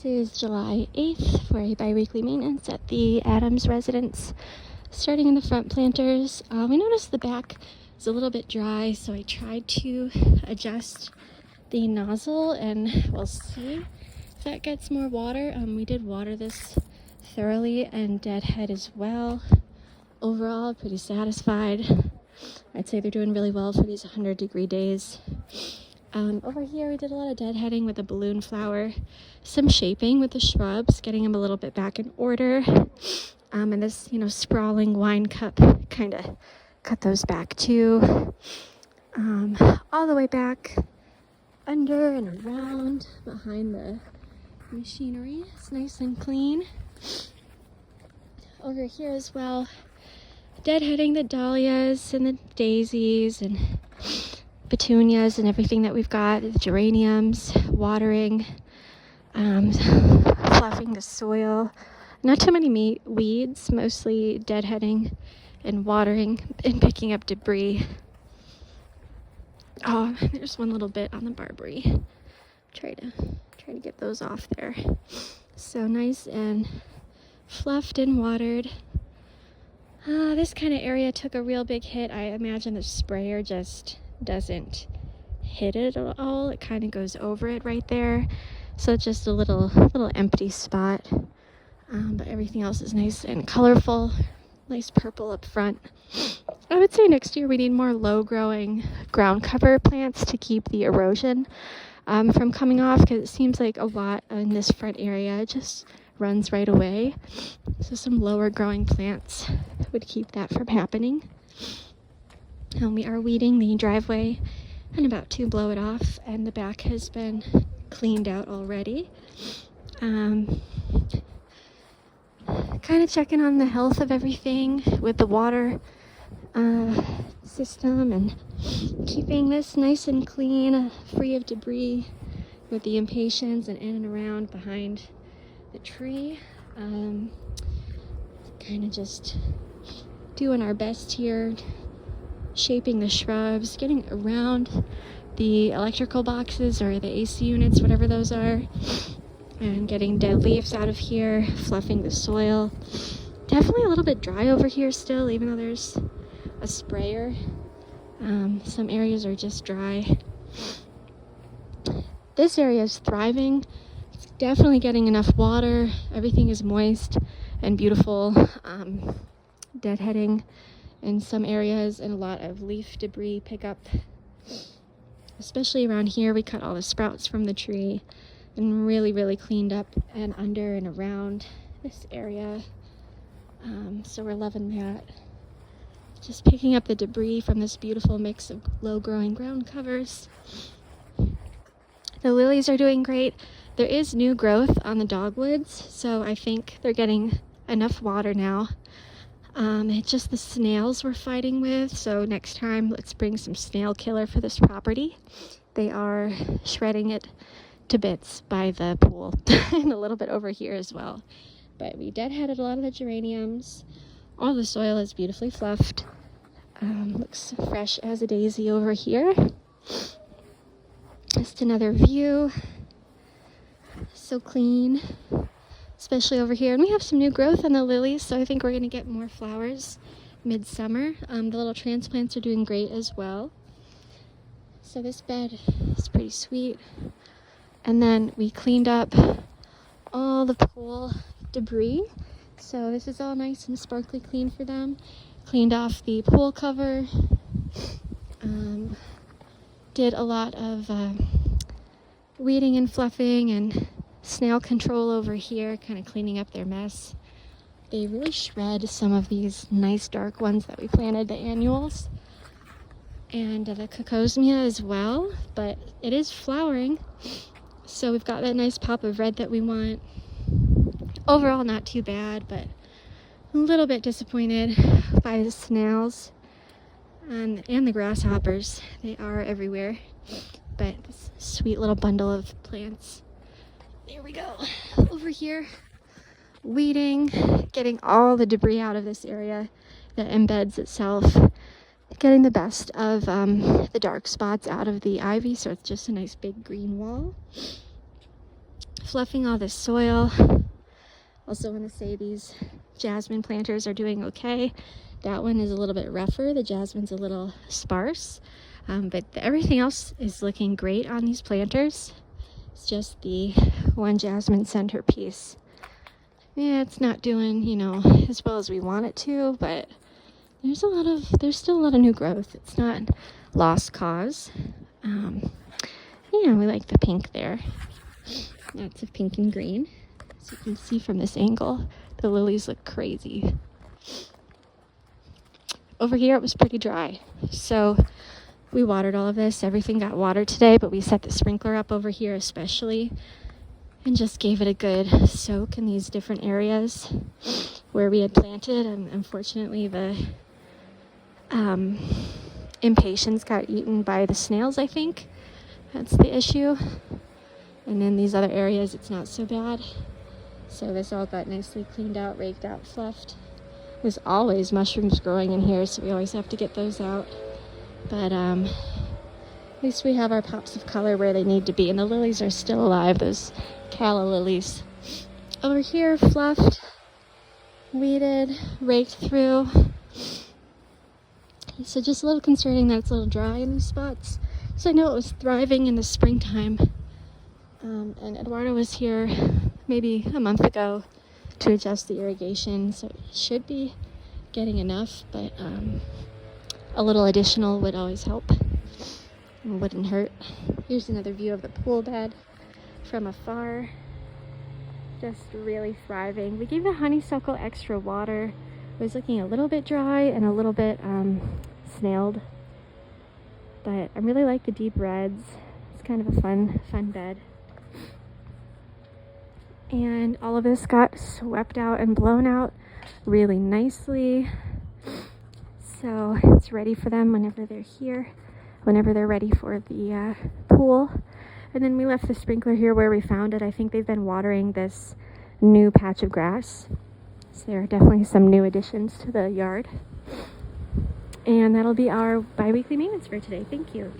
This is July 8th for a bi-weekly maintenance at the Adams residence. Starting in the front planters, we noticed the back is a little bit dry, so I tried to adjust the nozzle and we'll see if that gets more water. We did water this thoroughly and deadhead as well. Overall, pretty satisfied. I'd say they're doing really well for these 100-degree days. Over here we did a lot of deadheading with the balloon flower, some shaping with the shrubs, getting them a little bit back in order. And this, sprawling wine cup, kind of cut those back too. All the way back under and around behind the machinery. It's nice and clean. Over here as well, deadheading the dahlias and the daisies and petunias and everything that we've got, the geraniums, watering, fluffing the soil. Not too many weeds, mostly deadheading and watering and picking up debris. Oh, there's one little bit on the barberry. Try to get those off there. So nice and fluffed and watered. This kind of area took a real big hit. I imagine the sprayer just doesn't hit it at all. It kind of goes over it right there. So it's just a little empty spot. But everything else is nice and colorful. Nice purple up front. I would say next year we need more low-growing ground cover plants to keep the erosion from coming off, because it seems like a lot in this front area just runs right away. So some lower growing plants would keep that from happening. We are weeding the driveway and about to blow it off, and the back has been cleaned out already. Kind of checking on the health of everything with the water system and keeping this nice and clean, free of debris with the impatiens and in and around behind the tree. Kind of just doing our best here, shaping the shrubs, getting around the electrical boxes or the AC units, whatever those are, and getting dead leaves out of here, fluffing the soil. Definitely a little bit dry over here still, even though there's a sprayer. Some areas are just dry. This area is thriving. It's definitely getting enough water. Everything is moist and beautiful. Deadheading in some areas and a lot of leaf debris pickup. Especially around here, we cut all the sprouts from the tree and really cleaned up and under and around this area. So we're loving that. Just picking up the debris from this beautiful mix of low-growing ground covers. The lilies are doing great. There is new growth on the dogwoods, so I think they're getting enough water now. It's just the snails we're fighting with, so next time let's bring some snail killer for this property. They are shredding it to bits by the pool and a little bit over here as well. But we deadheaded a lot of the geraniums. All the soil is beautifully fluffed. Looks fresh as a daisy over here. Just another view. So clean, especially over here. And we have some new growth on the lilies, so I think we're going to get more flowers midsummer. The little transplants are doing great as well. So this bed is pretty sweet. And then we cleaned up all the pool debris. So this is all nice and sparkly clean for them. Cleaned off the pool cover. Did a lot of weeding and fluffing and snail control over here, kind of cleaning up their mess. They really shred some of these nice dark ones that we planted, the annuals. And the cocosmia as well, but it is flowering. So we've got that nice pop of red that we want. Overall, not too bad, but a little bit disappointed by the snails and the grasshoppers. They are everywhere. But this sweet little bundle of plants. There we go. Over here, weeding, getting all the debris out of this area that embeds itself. Getting the best of the dark spots out of the ivy, so it's just a nice big green wall. fluffing all the soil. Also want to say these jasmine planters are doing okay. That one is a little bit rougher. The jasmine's a little sparse. But everything else is looking great on these planters. It's just the one jasmine centerpiece. Yeah, it's not doing, as well as we want it to, but there's still a lot of new growth. It's not lost cause. We like the pink there. Lots of pink and green. As you can see from this angle, the lilies look crazy. Over here it was pretty dry, so we watered all of this. Everything got watered today, but we set the sprinkler up over here especially and just gave it a good soak in these different areas where we had planted. And unfortunately, the impatiens got eaten by the snails, I think. That's the issue. And in these other areas, it's not so bad. So this all got nicely cleaned out, raked out, fluffed. There's always mushrooms growing in here, so we always have to get those out. But at least we have our pops of color where they need to be. And the lilies are still alive, those calla lilies. Over here, fluffed, weeded, raked through. So just a little concerning that it's a little dry in these spots. So I know it was thriving in the springtime. And Eduardo was here maybe a month ago to adjust the irrigation, so it should be getting enough, but a little additional would always help. It wouldn't hurt. Here's another view of the pool bed from afar. Just really thriving. We gave the honeysuckle extra water. It was looking a little bit dry and a little bit snailed, but I really like the deep reds. It's kind of a fun bed. And all of this got swept out and blown out really nicely. So it's ready for them whenever they're here, whenever they're ready for the pool. And then we left the sprinkler here where we found it. I think they've been watering this new patch of grass. So there are definitely some new additions to the yard. And that'll be our bi-weekly maintenance for today. Thank you.